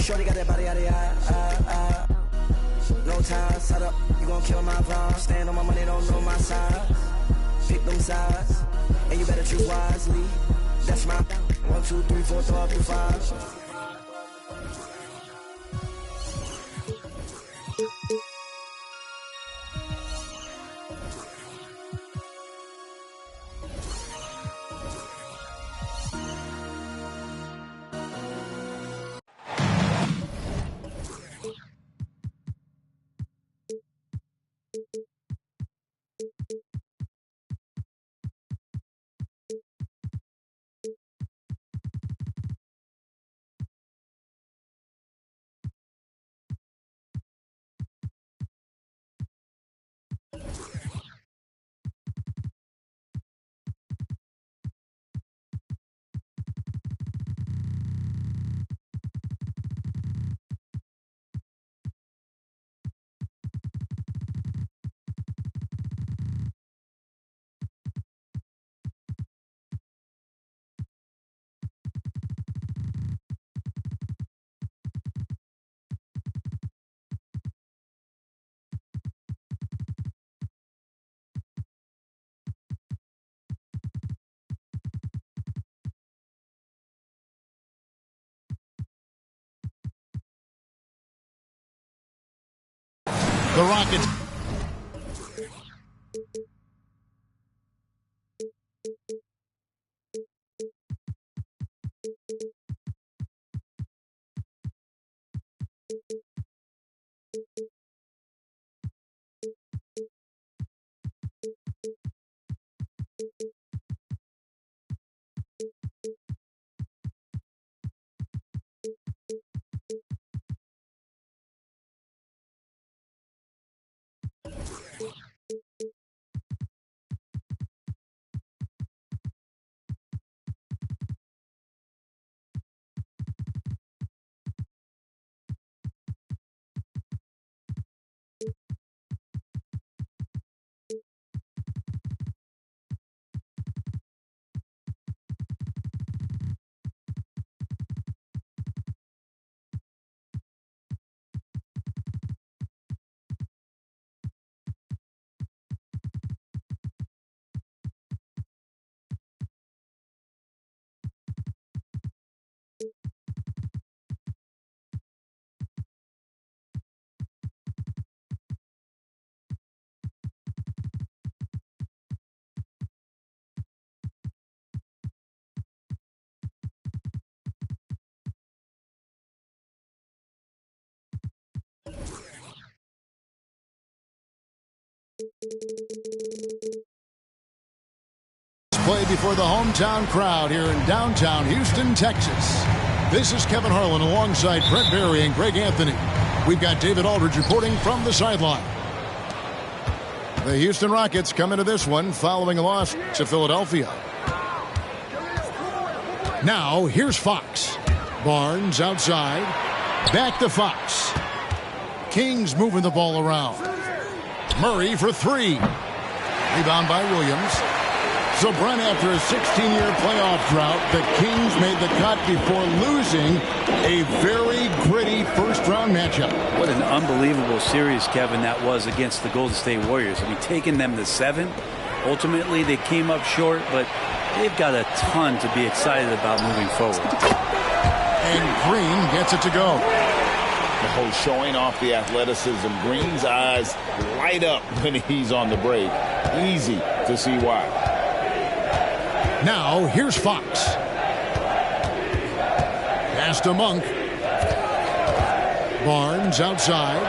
Shorty got that body out of the eye. No time, set up, you gon' kill my vibe. Stand on my money, don't know my size. Pick them sides, and you better choose wisely. That's my 1, 2, 3, 4, throw up your 5. The Rockets. Play before the hometown crowd here in downtown Houston, Texas. This is Kevin Harlan alongside Brent Barry and Greg Anthony. We've got David Aldridge reporting from the sideline. The Houston Rockets come into this one following a loss to Philadelphia. Now, here's Fox. Barnes outside. Back to Fox. Kings moving the ball around. Murray for three. Rebound by Williams. So, Brent, after a 16-year playoff drought, the Kings made the cut before losing a very gritty first-round matchup. What an unbelievable series, Kevin, that was against the Golden State Warriors. I mean, taking them to 7. Ultimately, they came up short, but they've got a ton to be excited about moving forward. And Green gets it to go. Oh, showing off the athleticism. Green's eyes light up when he's on the break. Easy to see why. Now, here's Fox. Pass to Monk. Barnes outside.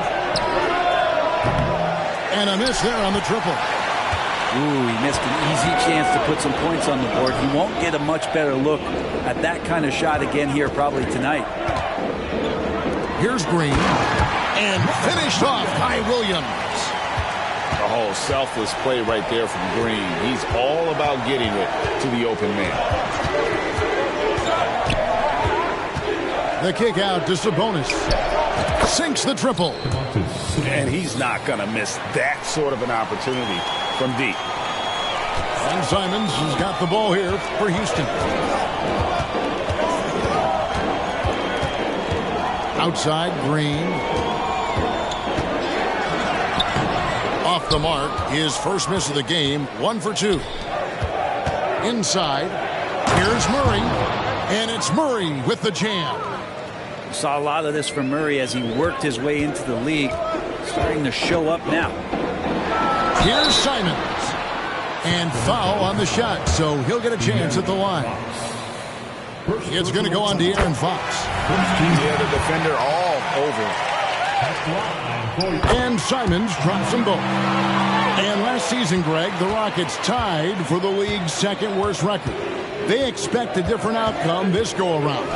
And a miss there on the triple. Ooh, he missed an easy chance to put some points on the board. He won't get a much better look at that kind of shot again here probably tonight. Here's Green. And finished off by Williams. A whole selfless play right there from Green. He's all about getting it to the open man. The kick out to Sabonis. Sinks the triple. And he's not going to miss that sort of an opportunity from deep. And Simons has got the ball here for Houston. Outside, Green. Off the mark, his first miss of the game, 1 for 2. Inside, here's Murray, and it's Murray with the jam. Saw a lot of this from Murray as he worked his way into the league, starting to show up now. Here's Simons, and foul on the shot, so he'll get a chance at the line. It's going to go on to Aaron Fox. Yeah, the defender all over. And Simons drops them both. And last season, Greg, the Rockets tied for the league's second worst record. They expect a different outcome this go-around.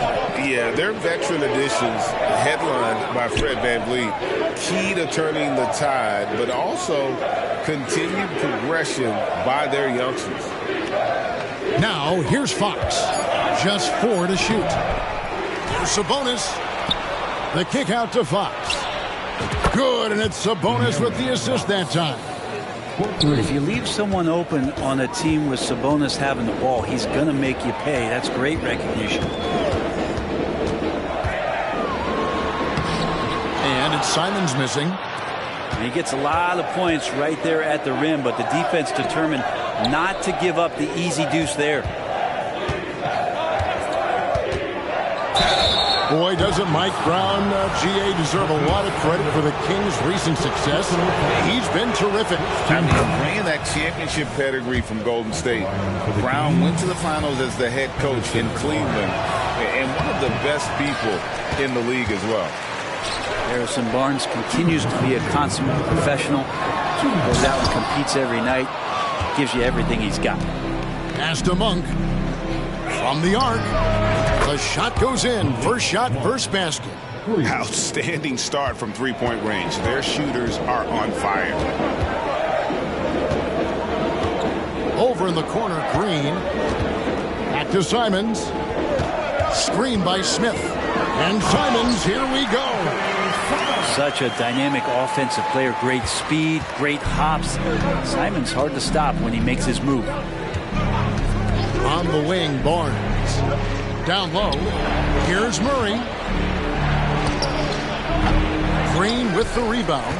Yeah, their veteran additions, headlined by Fred VanVleet, key to turning the tide, but also continued progression by their youngsters. Now, here's Fox. Just 4 to shoot. Here's Sabonis. The kick out to Fox. Good, and it's Sabonis with the assist that time. If you leave someone open on a team with Sabonis having the ball, he's going to make you pay. That's great recognition. And it's Simons missing. And he gets a lot of points right there at the rim, but the defense determined not to give up the easy deuce there. Boy, doesn't Mike Brown, GA, deserve a lot of credit for the Kings' recent success. He's been terrific. I mean, bringing that championship pedigree from Golden State. Brown went to the finals as the head coach in Cleveland, and one of the best people in the league as well. Harrison Barnes continues to be a consummate professional. Goes out and competes every night. Gives you everything he's got. Pass to Monk. From the arc. The shot goes in. First shot, first basket. Outstanding start from three-point range. Their shooters are on fire. Over in the corner, Green. Back to Simons. Screen by Smith. And Simons, here we go. Such a dynamic offensive player. Great speed, great hops. Simons hard to stop when he makes his move. On the wing, Barnes. Down low. Here's Murray. Green with the rebound.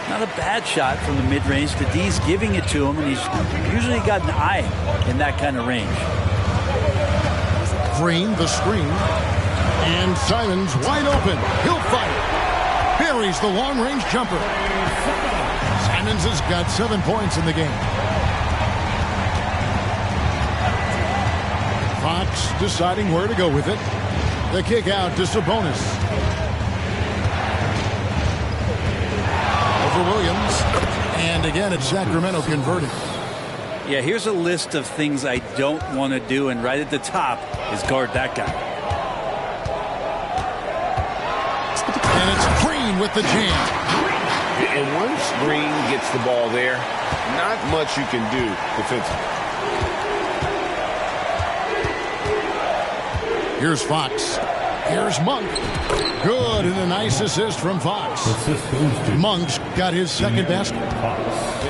Not a bad shot from the mid-range. The D's giving it to him, and he's usually got an eye in that kind of range. Green, the screen. And Simons wide open. He'll fire. Buries the long-range jumper. Simons has got 7 points in the game. Fox deciding where to go with it. The kick out to Sabonis. Over Williams. And again, it's Sacramento converting. Yeah, here's a list of things I don't want to do, and right at the top is guard that guy. And it's Green with the jam. And once Green gets the ball there, not much you can do defensively. Here's Fox. Here's Monk. Good, and a nice assist from Fox. Monk's got his second basket.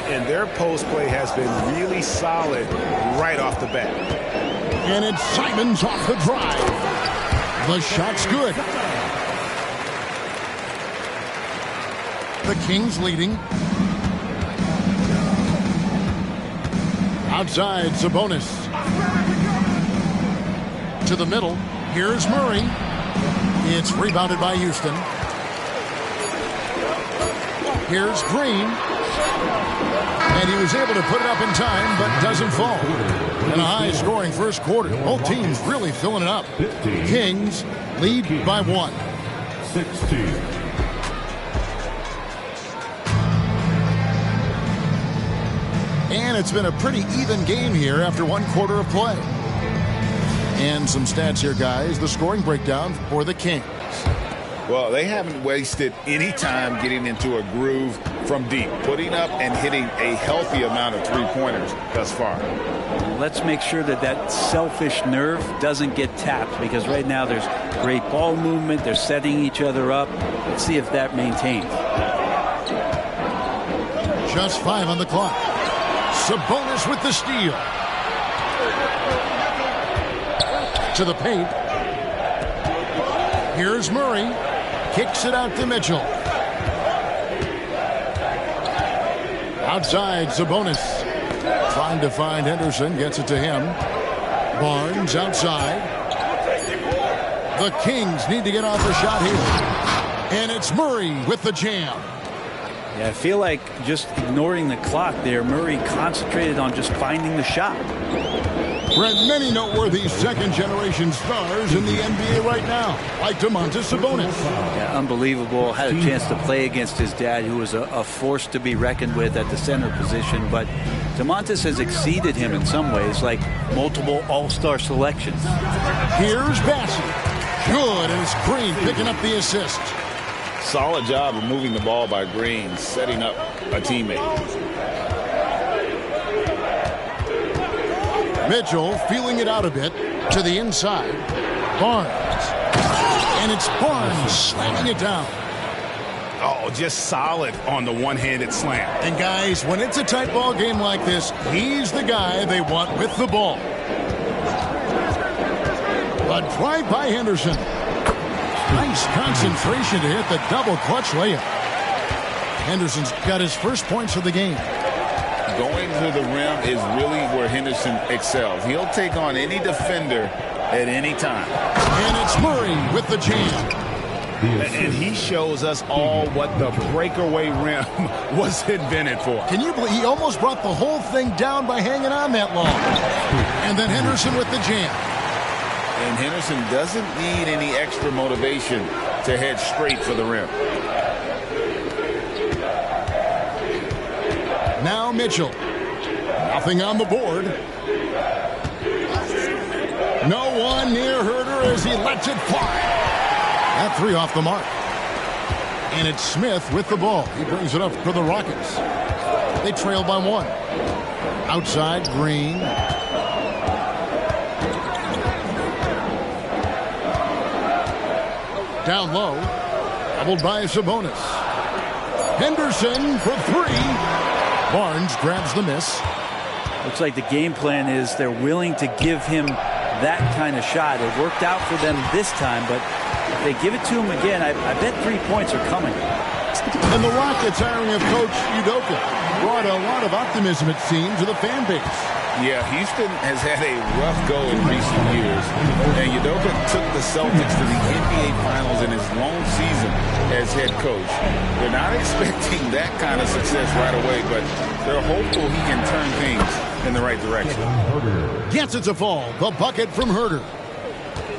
And their post play has been really solid right off the bat. And it's Simons off the drive. The shot's good. The Kings leading. Outside, Sabonis. To the middle. Here's Murray. It's rebounded by Houston. Here's Green. And he was able to put it up in time, but doesn't fall. And a high-scoring first quarter. Both teams really filling it up. Kings lead by 1. 16. And it's been a pretty even game here after 1 quarter of play. And some stats here, guys. The scoring breakdown for the Kings. Well, they haven't wasted any time getting into a groove from deep, putting up and hitting a healthy amount of three-pointers thus far. Let's make sure that that selfish nerve doesn't get tapped, because right now there's great ball movement. They're setting each other up. Let's see if that maintains. Just 5 on the clock. Sabonis with the steal. To the paint. Here's Murray. Kicks it out to Mitchell. Outside, Sabonis. Trying to find Henderson. Gets it to him. Barnes outside. The Kings need to get off a shot here. And it's Murray with the jam. Yeah, I feel like just ignoring the clock there, Murray concentrated on just finding the shot. Brent, many noteworthy second-generation stars in the NBA right now, like Domantas Sabonis. Yeah, unbelievable. Had a chance to play against his dad, who was a force to be reckoned with at the center position. But Domantas has exceeded him in some ways, like multiple all-star selections. Here's Bassett. Good, and it's Green picking up the assist. Solid job of moving the ball by Green, setting up a teammate. Mitchell feeling it out a bit to the inside. Barnes. And it's Barnes slamming it down. Oh, just solid on the one-handed slam. And guys, when it's a tight ball game like this, he's the guy they want with the ball. A drive by Henderson. Nice concentration to hit the double clutch layup. Henderson's got his first points of the game. Going to the rim is really where Henderson excels. He'll take on any defender at any time. And it's Murray with the jam. And he shows us all what the breakaway rim was invented for. Can you believe he almost brought the whole thing down by hanging on that long? And then Henderson with the jam. And Henderson doesn't need any extra motivation to head straight for the rim. Now Mitchell. Nothing on the board. No one near Herder as he lets it fly. That three off the mark. And it's Smith with the ball. He brings it up for the Rockets. They trail by one. Outside, Green. Down low. Doubled by Sabonis. Henderson for three. Barnes grabs the miss. Looks like the game plan is they're willing to give him that kind of shot. It worked out for them this time, but if they give it to him again, I bet 3 points are coming. And the Rockets hiring of Coach Udoka brought a lot of optimism, it seems, to the fan base. Yeah, Houston has had a rough go in recent years, and Udoka took the Celtics to the NBA Finals in his lone season as head coach. They're not expecting that kind of success right away, but they're hopeful he can turn things in the right direction. Gets it to fall. The bucket from Herder.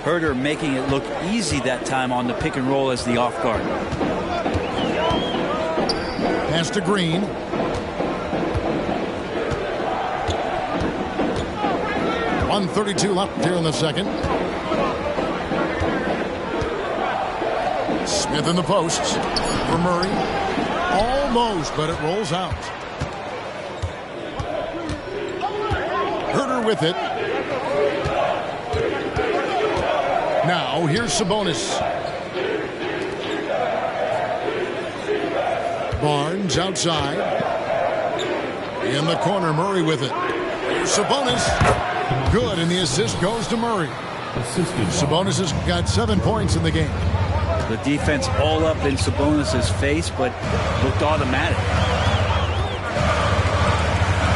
Herder making it look easy that time on the pick and roll as the off guard. Pass to Green. .132 left here in the second. Smith in the posts for Murray. Almost, but it rolls out. Herder with it. Now, here's Sabonis. Barnes outside. In the corner, Murray with it. Here's Sabonis. Good, and the assist goes to Murray. Sabonis has got 7 points in the game. The defense all up in Sabonis' face, but looked automatic.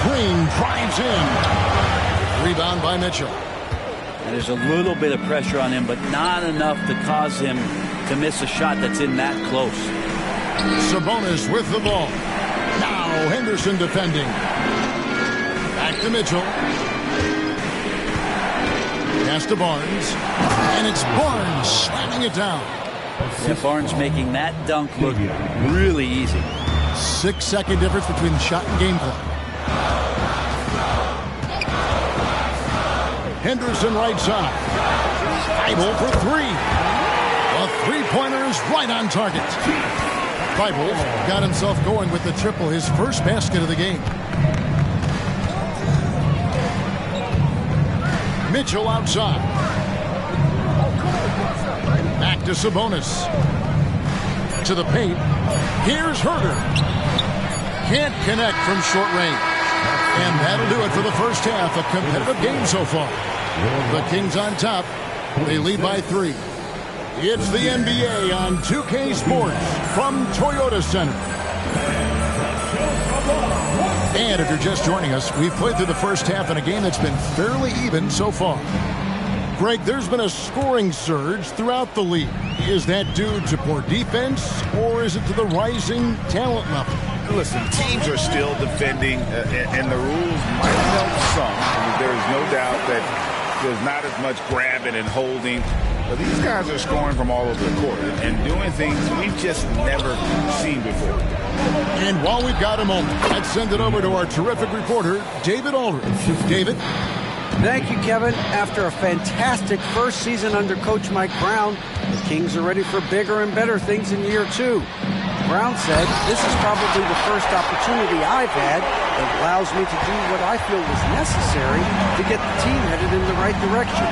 Green drives in. Rebound by Mitchell. And there's a little bit of pressure on him, but not enough to cause him to miss a shot that's in that close. Sabonis with the ball. Now Henderson defending. Back to Mitchell. Pass to Barnes. And it's Barnes slamming it down. Yeah, Barnes making that dunk look really easy. 6-second difference between the shot and game clock. Henderson right side. Bible for three. A three-pointer is right on target. Bible got himself going with the triple, his first basket of the game. Mitchell outside. Back to Sabonis. To the paint. Here's Herder. Can't connect from short range. And that'll do it for the first half. A competitive game so far. The Kings on top. They lead by 3. It's the NBA on 2K Sports from Toyota Center. And if you're just joining us, we've played through the first half in a game that's been fairly even so far. Greg, there's been a scoring surge throughout the league. Is that due to poor defense, or is it to the rising talent level? Listen, teams are still defending, and the rules might help some. There is no doubt that there's not as much grabbing and holding. But these guys are scoring from all over the court and doing things we've just never seen before. And while we've got a moment, let's send it over to our terrific reporter, David Aldridge. David? Thank you, Kevin. After a fantastic first season under Coach Mike Brown, the Kings are ready for bigger and better things in year 2. Brown said, "This is probably the first opportunity I've had that allows me to do what I feel was necessary to get the team headed in the right direction.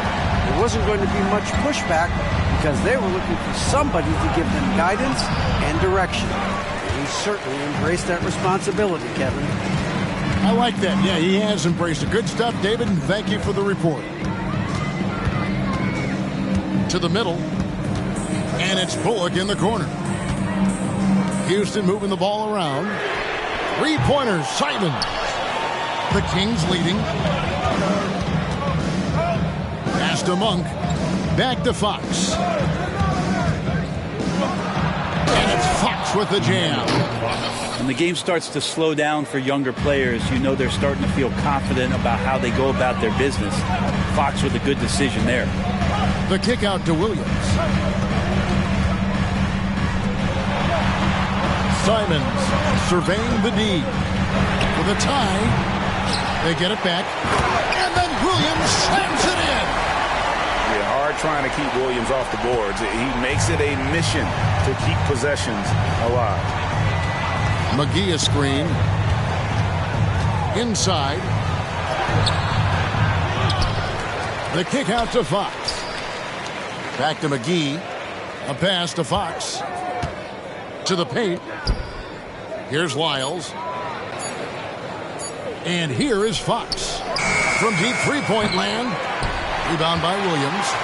There wasn't going to be much pushback because they were looking for somebody to give them guidance and direction." And he certainly embraced that responsibility, Kevin. I like that. Yeah, he has embraced it. Good stuff, David, and thank you for the report. To the middle, and it's Bullock in the corner. Houston moving the ball around. Three-pointer, Simon. The Kings leading. Pass to Monk. Back to Fox. And it's Fox with the jam. When the game starts to slow down for younger players, you know they're starting to feel confident about how they go about their business. Fox with a good decision there. The kick out to Williams. Simons surveying the D. With a tie, they get it back. And then Williams slams it in. Yeah, hard trying to keep Williams off the boards. He makes it a mission to keep possessions alive. McGee a screen. Inside. The kick out to Fox. Back to McGee. A pass to Fox. To the paint. Here's Lyles. And here is Fox. From deep three-point land. Rebound by Williams.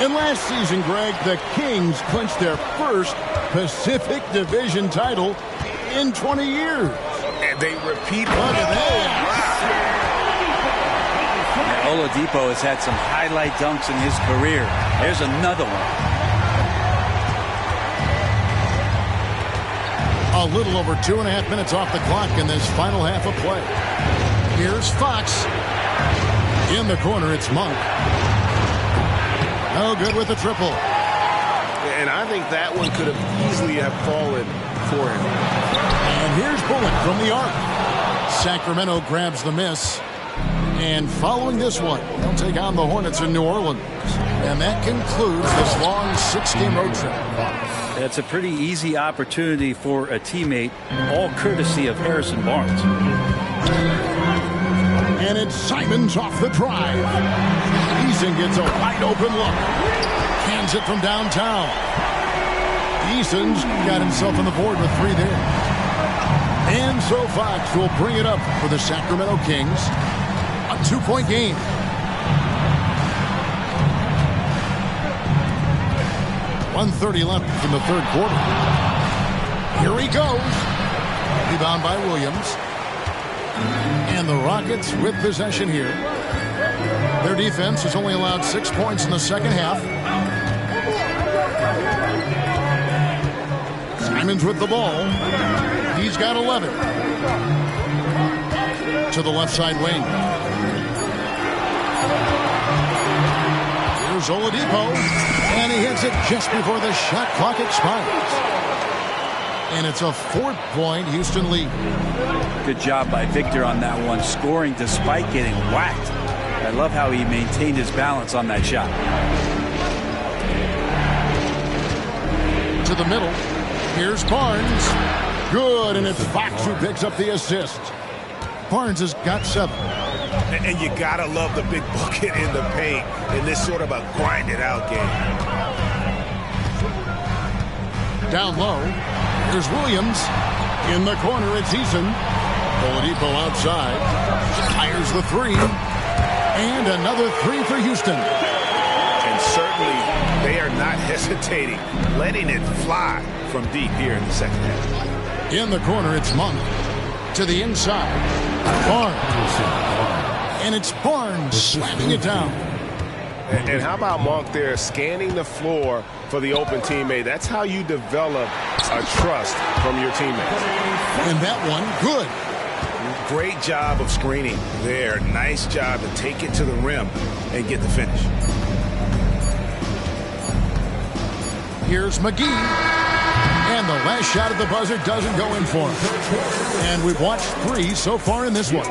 And last season, Greg, the Kings clinched their first Pacific Division title in 20 years. And they repeat. Look at that. Oladipo has had some highlight dunks in his career. There's another one. A little over 2.5 minutes off the clock in this final half of play. Here's Fox. In the corner, it's Monk. No good with the triple. And I think that one could have easily have fallen for him. And here's Bullock from the arc. Sacramento grabs the miss. And following this one, they'll take on the Hornets in New Orleans. And that concludes this long 6-game road trip. That's a pretty easy opportunity for a teammate, all courtesy of Harrison Barnes. And it's Simons off the drive. Eason gets a wide open look. Hands it from downtown. Eason's got himself on the board with 3 there. And so Fox will bring it up for the Sacramento Kings. A 2-point game. .130 left in the third quarter. Here he goes. Rebound by Williams. And the Rockets with possession here. Their defense has only allowed 6 points in the second half. Simons with the ball. He's got 11. To the left side wing. Here's Oladipo. And he hits it just before the shot clock expires. And it's a 4-point Houston lead. Good job by Victor on that one, scoring despite getting whacked. I love how he maintained his balance on that shot. To the middle. Here's Barnes. Good, and it's Fox who picks up the assist. Barnes has got 7. And you gotta love the big bucket in the paint in this sort of a grinded-out game. Down low. Here's Williams. In the corner, it's Eason. Oladipo outside. Fires the 3. And another 3 for Houston. And certainly They are not hesitating, letting it fly from deep here in the second half. In the corner, it's Monk. To the inside. Barnes. And it's Barnes slamming it down. And how about Monk there scanning the floor for the open teammate? That's how you develop a trust from your teammates. And that one, good. Great job of screening there. Nice job to take it to the rim and get the finish. Here's McGee. And the last shot at the buzzer doesn't go in for him. And we've watched 3 so far in this one.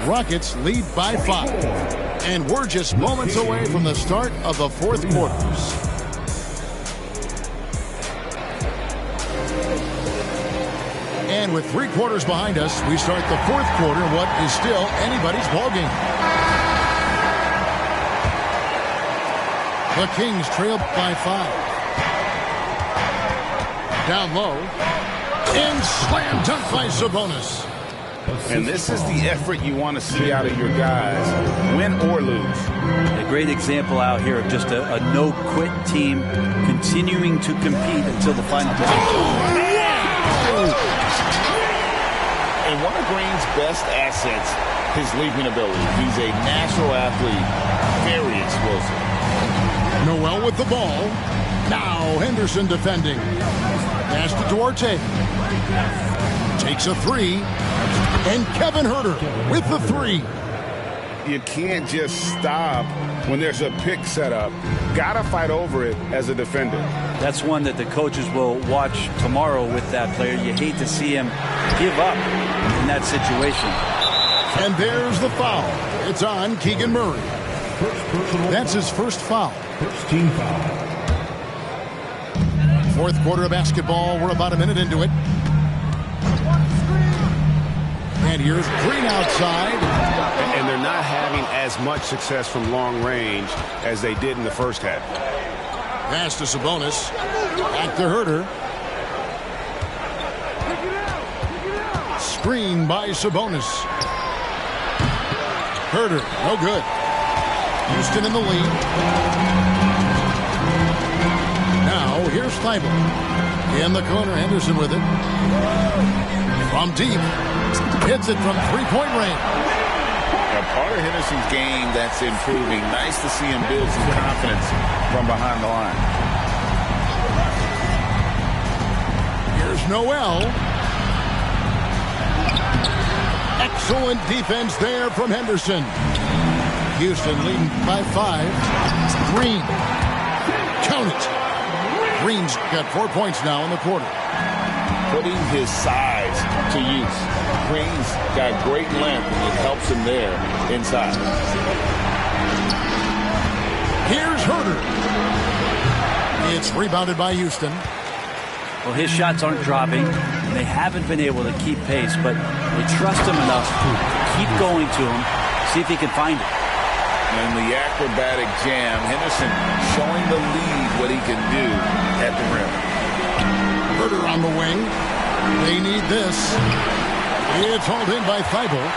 Rockets lead by 5. And we're just moments away from the start of the fourth quarter. And with 3 quarters behind us, we start the fourth quarter in what is still anybody's ballgame. The Kings trail by 5. Down low. And slam dunk by Sabonis. And this is the effort you want to see out of your guys, win or lose. A great example out here of just a no-quit team continuing to compete until the final possession. And one of Green's best assets, his leaping ability. He's a natural athlete, very explosive. Noel with the ball. Now Henderson defending. Pass to Duarte. Takes a 3. And Kevin Huerter with the 3. You can't just stop when there's a pick set up. Gotta fight over it as a defender. That's one that the coaches will watch tomorrow with that player. You hate to see him give up in that situation. And there's the foul. It's on Keegan Murray. That's his first foul. First team foul. Fourth quarter of basketball. We're about a minute into it. And here's Green outside. And they're not having as much success from long range as they did in the first half. Pass to Sabonis. Back to Huerter. Screen by Sabonis. Huerter, no good. Houston in the lead. Now, here's Thibault. In the corner, Henderson with it. From deep. Hits it from three-point range. Now, part of Henderson's game that's improving. Nice to see him build some confidence from behind the line. Here's Noel. Excellent defense there from Henderson. Houston leading by 5. Green. Count it. Green's got 4 points now in the quarter. Putting his size to use. Green's got great length, and it helps him there inside. Here's Huerter. It's rebounded by Houston. Well, his shots aren't dropping. They haven't been able to keep pace, but they trust him enough to keep going to him, see if he can find it. And the acrobatic jam, Henderson showing the lead what he can do at the rim. Huerter on the wing. They need this. It's hauled in by Thibault.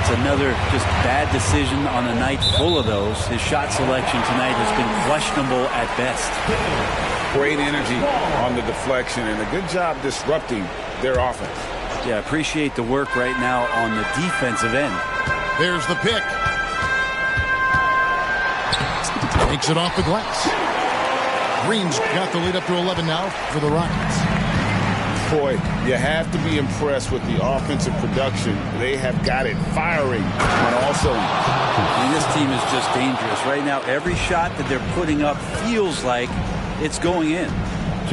It's another just bad decision on a night full of those. His shot selection tonight has been questionable at best. Great energy on the deflection and a good job disrupting their offense. Yeah, appreciate the work right now on the defensive end. There's the pick. Takes it off the glass. Green's got the lead up to 11 now for the Rockets. Boy, you have to be impressed with the offensive production. They have got it firing on all cylinders. And this team is just dangerous. Right now, every shot that they're putting up feels like it's going in.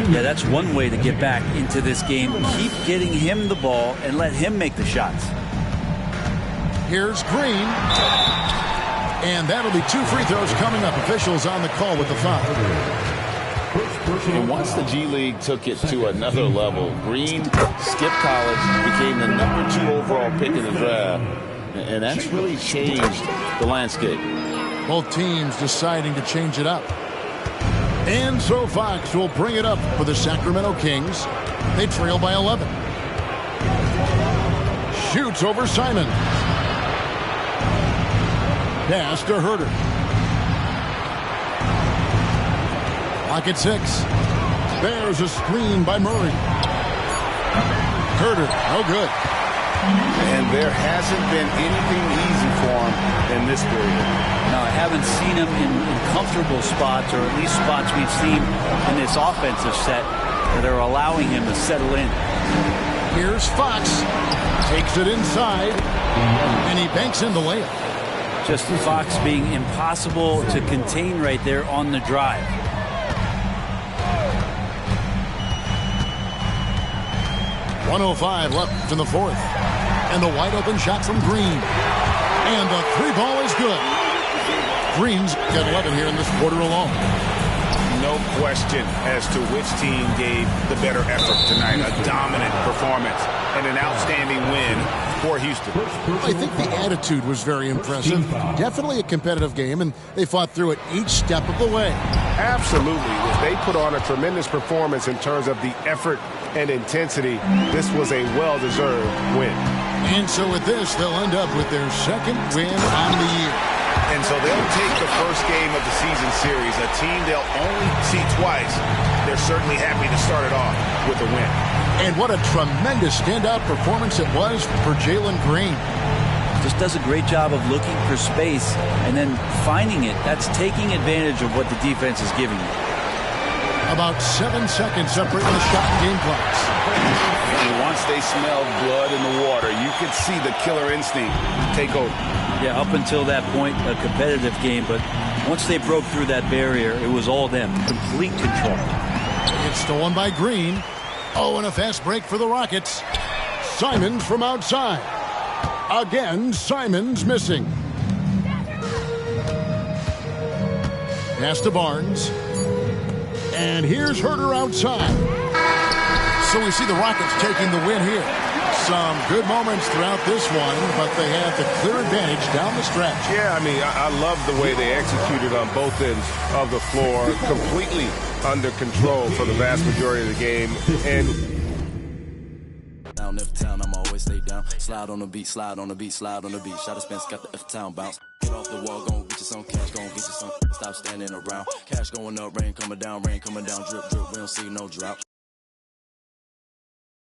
Yeah, that's one way to get back into this game. Keep getting him the ball and let him make the shots. Here's Green. And that'll be 2 free throws coming up. Officials on the call with the foul. And once the G League took it to another level, Green skipped college, became the #2 overall pick in the draft. And that's really changed the landscape. Both teams deciding to change it up. And so Fox will bring it up for the Sacramento Kings. They trail by 11. Shoots over Simon. Pass to Huerter. Clock at 6. There's a screen by Murray. Herter, no good. And there hasn't been anything easy for him in this period. No, I haven't seen him in comfortable spots, or at least spots we've seen in this offensive set that are allowing him to settle in. Here's Fox. Takes it inside, and he banks in the layup. Just Fox being impossible to contain right there on the drive. .105 left in the fourth. And the wide open shot from Green. And the three ball is good. Green's got 11 here in this quarter alone. No question as to which team gave the better effort tonight. A dominant performance and an outstanding win for Houston. I think the attitude was very impressive. Definitely a competitive game, and they fought through it each step of the way. Absolutely. They put on a tremendous performance in terms of the effort and intensity. This was a well-deserved win. And so with this, they'll end up with their second win on the year. And so they'll take the first game of the season series, a team they'll only see twice. They're certainly happy to start it off with a win. And what a tremendous standout performance it was for Jalen Green. Just does a great job of looking for space and then finding it. That's taking advantage of what the defense is giving you. About 7 seconds separating the shot and game clocks. And once they smelled blood in the water, you could see the killer instinct take over. Yeah, up until that point, a competitive game, but once they broke through that barrier, it was all them. Complete control. It's stolen by Green. Oh, and a fast break for the Rockets. Simons from outside. Again, Simons missing. Pass to Barnes. And here's Herter outside. So we see the Rockets taking the win here. Some good moments throughout this one, but they have the clear advantage down the stretch. Yeah, I mean, I love the way they executed on both ends of the floor, completely under control for the vast majority of the game. And down F-Town, I'm always stay down. Slide on the beat, slide on the beat, slide on the beat. Shot of Spence got the F-Town bounce. Get off the wall, gon' get you some cash, gon' get you some. Stop standing around. Cash going up, rain coming down, drip, drip. We don't see no drop.